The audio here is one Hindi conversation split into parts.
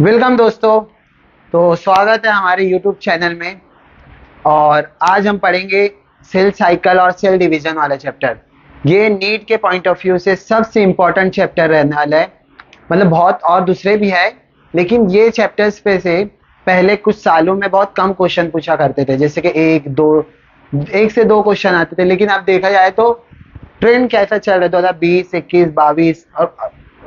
वेलकम दोस्तों। तो स्वागत है हमारे YouTube चैनल में। और आज हम पढ़ेंगे सेल साइकिल और सेल डिवीजन वाला चैप्टर। ये नीट के पॉइंट ऑफ व्यू से सबसे इम्पोर्टेंट चैप्टर रहने वाला है। मतलब बहुत और दूसरे भी है, लेकिन ये चैप्टर्स पे से पहले कुछ सालों में बहुत कम क्वेश्चन पूछा करते थे, जैसे कि एक से दो क्वेश्चन आते थे। लेकिन अब देखा जाए तो ट्रेंड कैसा चल रहा है, 2020, 21, 22 और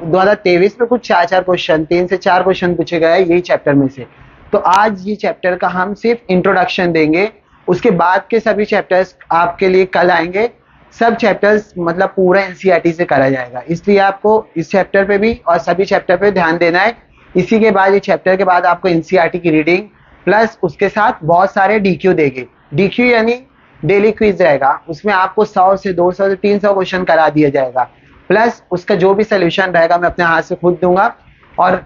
2023 में कुछ चार चार क्वेश्चन, 3 से 4 क्वेश्चन पूछे गए यही चैप्टर में से। तो आज ये चैप्टर का हम सिर्फ इंट्रोडक्शन देंगे। उसके बाद के सभी चैप्टर्स आपके लिए कल आएंगे। सब चैप्टर्स मतलब पूरा एनसीईआरटी से करा जाएगा, इसलिए आपको इस चैप्टर पे भी और सभी चैप्टर पे ध्यान देना है। इसी के बाद, ये चैप्टर के बाद आपको एनसीईआरटी की रीडिंग प्लस उसके साथ बहुत सारे डीक्यू देंगे। डीक्यू यानी डेली क्विज रहेगा, उसमें आपको 100 से 200 से 300 क्वेश्चन करा दिया जाएगा। प्लस उसका जो भी सोल्यूशन रहेगा मैं अपने हाथ से खुद दूंगा। और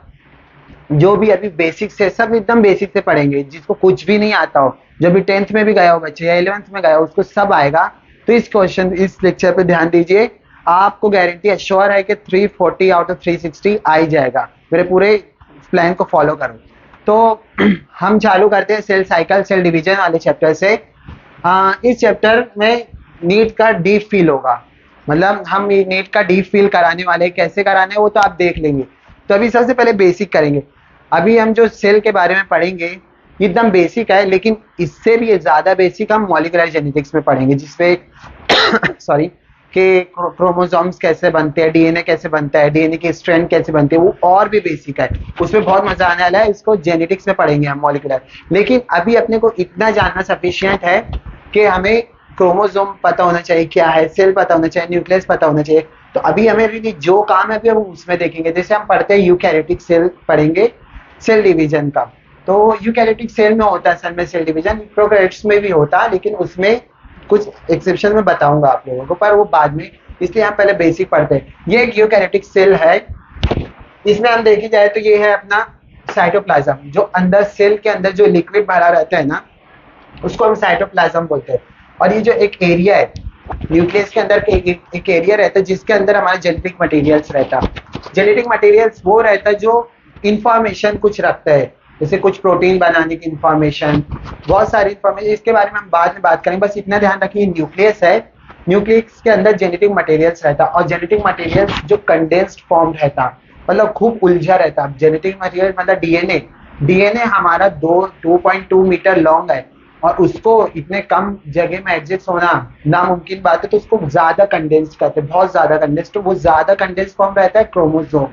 जो भी अभी बेसिक से, सब एकदम बेसिक से पढ़ेंगे, जिसको कुछ भी नहीं आता हो, जो भी 10th में भी गया हो बच्चे या 11th में गया हो, उसको सब आएगा। तो इस लेक्चर पे ध्यान दीजिए। आपको गारंटी एश्योर है कि 340 आउट ऑफ 360 आ ही जाएगा। मेरे पूरे प्लान को फॉलो करो। तो हम चालू करते हैं सेल साइकिल सेल डिवीजन वाले चैप्टर से। इस चैप्टर में नीट का डीप फील होगा। मतलब हम नीट का डीप फील कराने वाले हैं, कैसे कराने वो तो आप देख लेंगे। तो अभी सबसे पहले बेसिक करेंगे। अभी हम जो सेल के बारे में पढ़ेंगे एकदम बेसिक है, लेकिन इससे भी ज्यादा बेसिक हम मॉलिक्यूलर जेनेटिक्स में पढ़ेंगे, जिसपे सॉरी कि क्रोमोसोम्स कैसे बनते हैं, डीएनए कैसे बनता है, डीएनए की स्ट्रैंड कैसे बनती है, वो और भी बेसिक है। उसमें बहुत मजा आने वाला है। इसको जेनेटिक्स में पढ़ेंगे हम मॉलिक्यूलर। लेकिन अभी अपने को इतना जानना सफिशिएंट है कि हमें क्रोमोसोम पता होना चाहिए क्या है, सेल पता होना चाहिए, न्यूक्लियस पता होना चाहिए। तो अभी हमें really जो काम है अभी हम उसमें देखेंगे। जैसे हम पढ़ते हैं यूकैरियोटिक सेल, पढ़ेंगे सेल डिवीजन का। तो यूकैरियोटिक सेल में होता है असल में सेल डिवीजन, प्रोकैरियोट्स में भी होता है, लेकिन उसमें कुछ एक्सेप्शन में बताऊंगा आप लोगों को, पर वो बाद में। इसलिए हम पहले बेसिक पढ़ते हैं। ये एक यूकैरियोटिक सेल है। इसमें हम देखी जाए तो ये है अपना साइटोप्लाज्म। जो अंदर सेल के अंदर जो लिक्विड भरा रहता है ना, उसको हम साइटोप्लाज्म बोलते हैं। और ये जो एक एरिया है न्यूक्लियस के अंदर के एक एरिया रहता है, जिसके अंदर हमारा जेनेटिक मटेरियल्स रहता है। जेनेटिक मटेरियल्स वो रहता है जो इंफॉर्मेशन कुछ रखता है, जैसे कुछ प्रोटीन बनाने की इंफॉर्मेशन, बहुत सारी इंफॉर्मेशन। इसके बारे में हम बाद में बात करेंगे। बस इतना ध्यान रखिए, न्यूक्लियस है, न्यूक्लियस के अंदर जेनेटिक मटेरियल्स रहता है। और जेनेटिक मटेरियल्स जो कंडेंस्ड फॉर्म रहता, मतलब खूब उलझा रहता। जेनेटिक मटेरियल मतलब डीएनए। डीएनए हमारा 2.2 मीटर लॉन्ग है, और उसको इतने कम जगह में एडजस्ट होना नामुमकिन बात है। तो उसको ज्यादा कंडेंस्ड करते हैं, बहुत ज्यादा कंडेंस्ड। तो वो ज्यादा कंडेंस्ड फॉर्म रहता है क्रोमोसोम।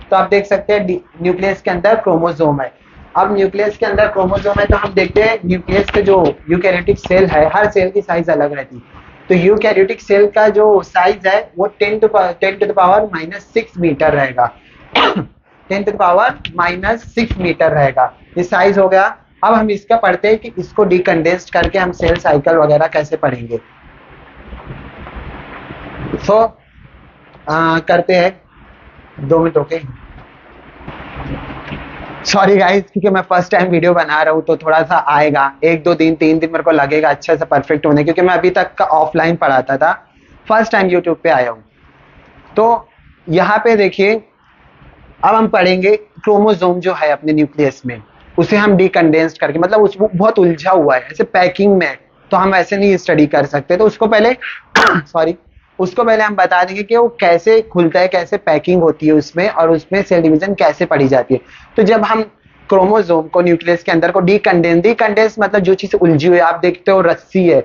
तो आप देख सकते हैं न्यूक्लियस के अंदर क्रोमोसोम है। अब न्यूक्लियस के अंदर क्रोमोसोम है, तो हम देखते हैं न्यूक्लियस के जो यूकैरियोटिक सेल है, हर सेल की साइज अलग रहती है। तो यूकैरियोटिक सेल का जो साइज है वो 10 to the power -6 मीटर रहेगा। 10 to the power -6 मीटर रहेगा, ये साइज हो गया। अब हम इसका पढ़ते हैं कि इसको डिकंडेंस्ड करके हम सेल साइकिल वगैरह कैसे पढ़ेंगे। तो करते हैं 2 मिनट ओके। सॉरी गाइस, क्योंकि मैं फर्स्ट टाइम वीडियो बना रहा हूँ तो थोड़ा सा आएगा, 1 2 दिन 3 दिन मेरे को लगेगा अच्छे से परफेक्ट होने, क्योंकि मैं अभी तक का ऑफलाइन पढ़ाता था, फर्स्ट टाइम यूट्यूब पे आया हूँ। तो यहाँ पे देखिए, अब हम पढ़ेंगे क्रोमोसोम जो है अपने न्यूक्लियस में, उसे हम डिकंडेंस्ड करके, मतलब उस वो बहुत उलझा हुआ है, ऐसे पैकिंग में है, तो हम ऐसे नहीं स्टडी कर सकते। तो उसको पहले सॉरी उसको पहले हम बता देंगे कि वो कैसे खुलता है, कैसे पैकिंग होती है उसमें, और उसमें सेल डिवीजन कैसे पढ़ी जाती है। तो जब हम क्रोमोसोम को न्यूक्लियस के अंदर को डिकंडेंस मतलब जो चीज उलझी हुई है, आप देखते हो रस्सी है,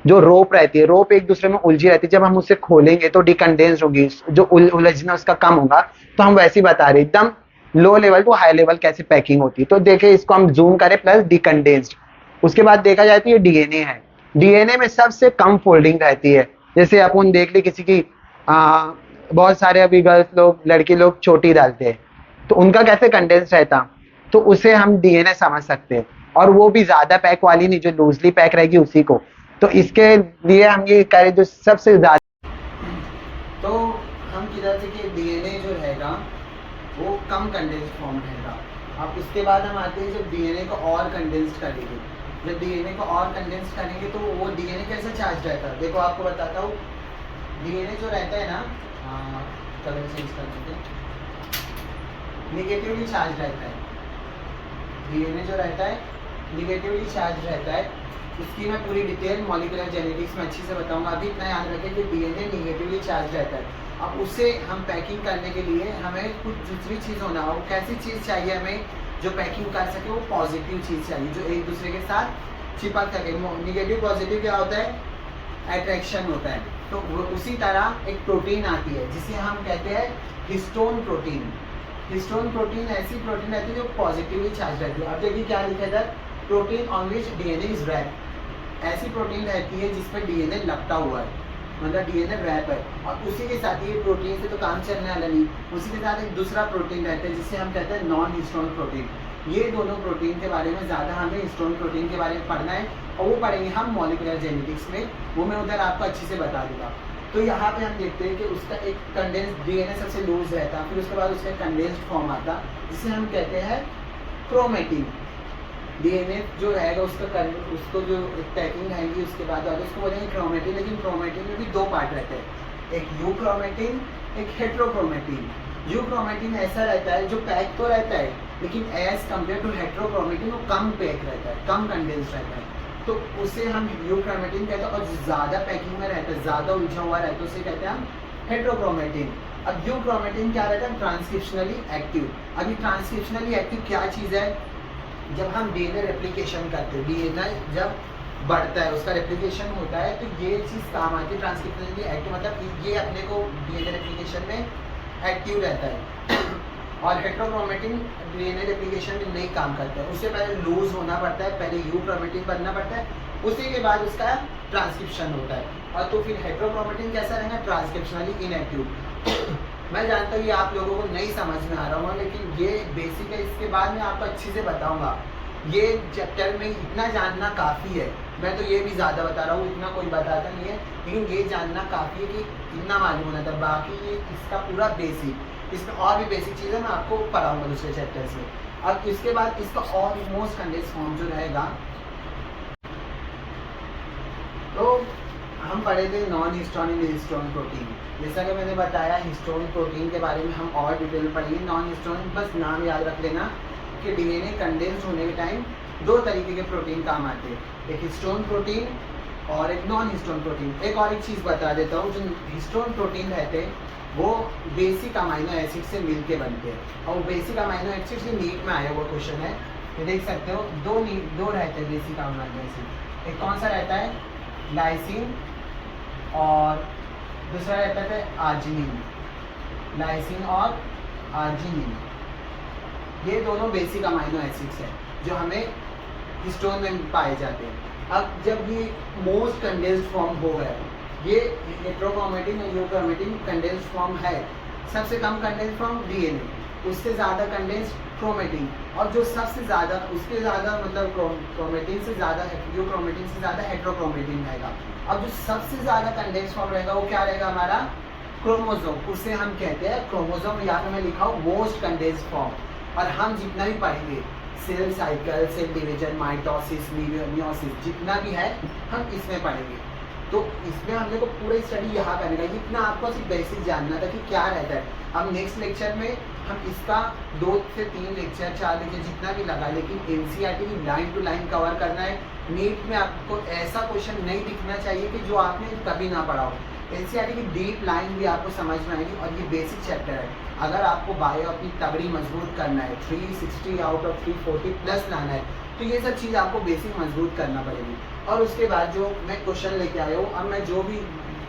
जो रोप रहती है, रोप एक दूसरे में उलझी रहती है, जब हम उसे खोलेंगे तो डिकंडेंस होगी, जो उलझना उसका कम होगा। तो हम वैसे ही बता रहे एकदम low level to high level कैसे पैकिंग होती है। तो देखिए, इसको हम जूम करें प्लस डिकंडेंस्ड। उसके बाद देखा जाए तो ये डीएनए है। डीएनए में सबसे कम फोल्डिंग रहती है। जैसे अपन देख ली किसी की बहुत सारे अभी गर्ल्स लोग, लड़की लोग चोटी डालते हैं, तो उनका कैसे कंडेंस रहता, तो उसे हम डीएनए समझ सकते हैं। और वो भी ज्यादा पैक वाली नहीं, जो लूजली पैक रहेगी उसी को। तो इसके लिए हम ये करें जो सबसे ज्यादा, तो हम किधर से कि डीएनए जो रहेगा वो कम कंडेंस्ड फॉर्म रहेगा। अब उसके बाद हम आते हैं जब डीएनए को और कंडेंस्ड करेंगे। जब डीएनए को और कंडेंस्ड करेंगे तो वो डीएनए कैसे चार्ज रहता है, देखो आपको बताता हूँ। डीएनए जो रहता है ना, कलर चेंज कर देते हैं, नेगेटिवली चार्ज रहता है। डीएनए जो रहता है निगेटिवली चार्ज रहता है, उसकी मैं पूरी डिटेल मॉलिक्यूलर जेनेटिक्स में अच्छी से बताऊंगा। अभी इतना याद रखें कि डीएनए निगेटिवली चार्ज रहता है। अब उसे हम पैकिंग करने के लिए हमें कुछ दूसरी चीज़ होना हो, कैसी चीज़ चाहिए हमें जो पैकिंग कर सके, वो पॉजिटिव चीज़ चाहिए जो एक दूसरे के साथ चिपक सके। निगेटिव पॉजिटिव क्या होता है, अट्रैक्शन होता है। तो उसी तरह एक प्रोटीन आती है जिसे हम कहते हैं हिस्टोन प्रोटीन। हिस्टोन प्रोटीन ऐसी प्रोटीन रहती है जो पॉजिटिवली चार्ज रहती है। अब देखिए क्या लिखा है, protein on which DNA is wrap. ऐसी प्रोटीन रहती है जिस पर डीएनए लपटा हुआ है, मतलब डीएनए रैप है। और उसी के साथ ये प्रोटीन से तो काम चलने वाला नहीं, उसी के साथ एक दूसरा प्रोटीन रहता है जिसे हम कहते हैं नॉन हिस्टोन प्रोटीन। ये दोनों प्रोटीन के बारे में ज़्यादा हमें हिस्टोन प्रोटीन के बारे में पढ़ना है, और वो पढ़ेंगे हम मॉलिक्यूलर जेनेटिक्स में, वो मैं उधर आपको अच्छे से बता दूंगा। तो यहाँ पे हम देखते हैं कि उसका एक कंडेंस डीएनए सबसे लूज रहता है, फिर उसके बाद उसका कंडेंस्ड फॉर्म आता जिसे हम कहते हैं क्रोमेटिन। डीएनए जो रहेगा उसको जो पैकिंग रहेगी उसके बाद उसको बोलेंगे क्रोमेटिन। लेकिन क्रोमेटिन में भी दो पार्ट रहते हैं, एक यू क्रोमेटिन, एक हेट्रोक्रोमेटिन। यू क्रोमेटिन ऐसा रहता है जो पैक तो रहता है, लेकिन एज कम्पेयर टू हेट्रोक्रोमेटिन वो कम पैक रहता है, कम कंडेंस रहता है, तो उसे हम यू क्रोमेटिन कहते हैं। और ज़्यादा पैकिंग में रहता है, ज़्यादा उलझा हुआ रहता है, उसे कहते हैं हम हेट्रोक्रोमेटिन। अब यू क्रोमेटिन क्या रहता है, ट्रांसक्रिप्शनली एक्टिव। अभी ट्रांसक्रिप्शनली एक्टिव क्या चीज़ है, जब हम डीएनए रेप्लिकेशन करते हैं, डीएनए जब बढ़ता है उसका रेप्लिकेशन होता है, तो ये चीज़ काम आती है ट्रांसक्रिप्शनली एक्टिव, मतलब ये अपने को डीएनए रेप्लिकेशन में एक्टिव रहता है। और हेट्रोक्रोमेटिन डीएनए रेप्लिकेशन में नहीं काम करता है, उससे पहले लूज होना पड़ता है, पहले यू क्रोमेटिन बनना पड़ता है, उसी के बाद उसका ट्रांसक्रिप्शन होता है। और तो फिर हेट्रोक्रोमेटिन कैसा रहेगा, ट्रांसक्रिप्शनली इनएक्टिव। मैं जानता हूँ ये आप लोगों को नहीं समझ में आ रहा होगा, लेकिन ये बेसिक है, इसके बाद मैं आपको अच्छे से बताऊंगा। ये चैप्टर में इतना जानना काफ़ी है, मैं तो ये भी ज़्यादा बता रहा हूँ, इतना कोई बताता नहीं है, लेकिन ये जानना काफ़ी है कि इतना मालूम होना था। बाकी ये इसका पूरा बेसिक, इसमें और भी बेसिक चीज़ें मैं आपको पढ़ाऊँगा दूसरे चैप्टर से। अब इसके बाद इसका ऑलमोस्ट कंडेंस फॉर्म जो रहेगा, तो हम पढ़े थे non histone and histone protein. जैसा कि मैंने बताया हिस्टोन प्रोटीन के बारे में हम और डिटेल पढ़ेंगे। नॉन हिस्टोन बस नाम याद रख लेना कि डीएनए कंडेंस होने के टाइम दो तरीके के प्रोटीन काम आते हैं, एक हिस्टोन प्रोटीन और एक नॉन हिस्टोन प्रोटीन। एक और एक चीज़ बता देता हूँ, जो हिस्टोन प्रोटीन रहते हैं वो बेसिक अमाइनो एसिड से मिल के बनते हैं, और बेसिक अमाइनो एसिड से नीट में आया हुआ क्वेश्चन है, ये देख सकते हो। दो रहते हैं बेसिक अमाइनो एसिड, एक कौन सा रहता है, लाइसिन, और दूसरा रहता है आर्जिनिन। लाइसिन और आर्जिनिन, ये दोनों बेसिक अमाइनो एसिड्स हैं जो हमें हिस्टोन में पाए जाते हैं। अब जब ये मोस्ट कंडेंस्ड फॉर्म हो गया, ये हेट्रोक्रोमेटिन और यूक्रोमेटिन कंडेंस्ड फॉर्म है, सबसे कम कंडेंस्ड फॉर्म डीएनए, उससे ज़्यादा कंडेंस्ड क्रोमेटिन, और जो सबसे ज़्यादा उसके ज़्यादा मतलब क्रोमेटिन से ज़्यादा यूक्रोमेटिन से ज़्यादा हेट्रोक्रोमेटिन रहेगा। अब जो सबसे ज़्यादा कंडेंस्ड फॉर्म रहेगा वो क्या रहेगा, हमारा क्रोमोसोम, उसे हम कहते हैं क्रोमोसोम। यहाँ पे मैं लिखा हूँ मोस्ट कंडेंस्ड फॉर्म। और हम जितना भी पढ़ेंगे cell cycle, cell division, mitosis, meiosis, जितना भी है हम इसमें पढ़ेंगे। तो इसमें हमने को पूरा स्टडी यहाँ करने का, इतना आपको सिर्फ बेसिक जानना था कि क्या रहता है। अब नेक्स्ट लेक्चर में हम इसका 2 से 3 लेक्चर 4 लेक्चर जितना भी लगा, लेकिन एनसीईआरटी की लाइन टू लाइन कवर करना है। नीट में आपको ऐसा क्वेश्चन नहीं दिखना चाहिए कि जो आपने कभी ना पढ़ा हो। एनसीईआरटी की डीप लाइन भी आपको समझ में आएगी, और ये बेसिक चैप्टर है। अगर आपको बायो अपनी तगड़ी मजबूत करना है, 360 आउट ऑफ 340 प्लस लाना है, तो ये सब चीज़ आपको बेसिक मजबूत करना पड़ेगी। और उसके बाद जो मैं क्वेश्चन लेके आया हूँ, अब मैं जो भी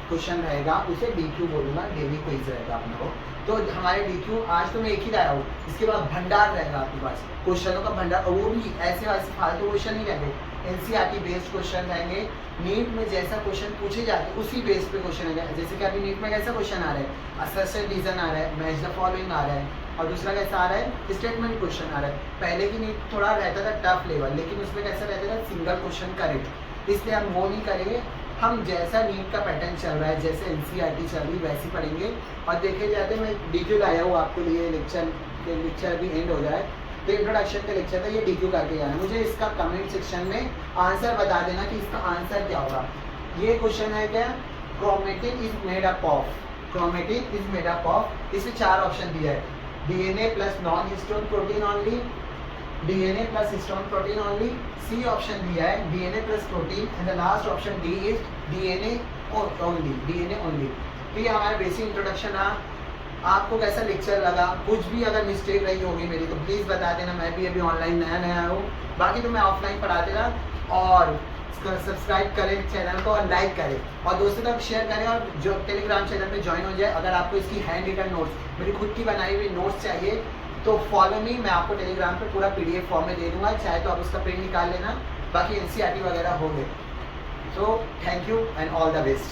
क्वेश्चन रहेगा उसे DQ बोलूँगा, डेली क्विज रहेगा अपने को। तो हमारे DQ आज तो मैं एक ही लाया हूँ, इसके बाद भंडार रहेगा आपके पास, क्वेश्चनों का भंडार, और वो भी ऐसे वैसे फालतू क्वेश्चन नहीं रहेंगे, एनसीईआरटी बेस्ड क्वेश्चन रहेंगे। नीट में जैसा क्वेश्चन पूछे जाते हैं उसी बेस पे क्वेश्चन आएगा। जैसे कि अभी नीट में कैसा क्वेश्चन आ रहा है, असर्शन रीजन आ रहा है, मैच द फॉलोइंग आ रहा है, और दूसरा कैसा आ रहा है, स्टेटमेंट क्वेश्चन आ रहा है। पहले की नीट थोड़ा रहता था टफ लेवल, लेकिन उसमें कैसा रहता था, सिंगल क्वेश्चन करेक्ट, इसलिए हम वो नहीं करेंगे। हम जैसा नीट का पैटर्न चल रहा है, जैसे एनसीईआरटी चल रही वैसे पढ़ेंगे। और देखे जाते मैं DQ लाया हूँ आपके लिए, लेक्चर अभी एंड हो जाए तो इंट्रोडक्शन का लेक्चर था, ये DQ करके जाना। मुझे इसका कमेंट सेक्शन में आंसर बता देना कि इसका आंसर क्या होगा। ये क्वेश्चन है क्या, chromatin is made up of, chromatin is made up of, इसमें 4 ऑप्शन दिया है, DNA plus non histone protein only, DNA plus histone protein only. C option दिया है DNA plus protein and the last option D is DNA only. DNA only. तो ये हमारा बेसिक इंट्रोडक्शन रहा. आपको कैसा लेक्चर लगा? कुछ भी अगर मिस्टेक रही होगी मेरी तो प्लीज़ बता देना. मैं भी अभी ऑनलाइन नया हूँ. बाकी तो मैं ऑफलाइन पढ़ाते रहा. और सब्सक्राइब करें चैनल को और लाइक करें और दोस्तों तक शेयर करें और जो टेलीग्राम चैनल पे ज्वाइन हो जाए. अगर आपको इसकी हैंड रिटन नोट्स, मेरी खुद की बनाई हुई नोट्स चाहिए तो फॉलो मी. मैं आपको टेलीग्राम पे पूरा PDF फॉर्म में दे दूंगा. चाहे तो आप उसका प्रिंट निकाल लेना. बाकी NCERT वगैरह हो गए. So thank you and all the best.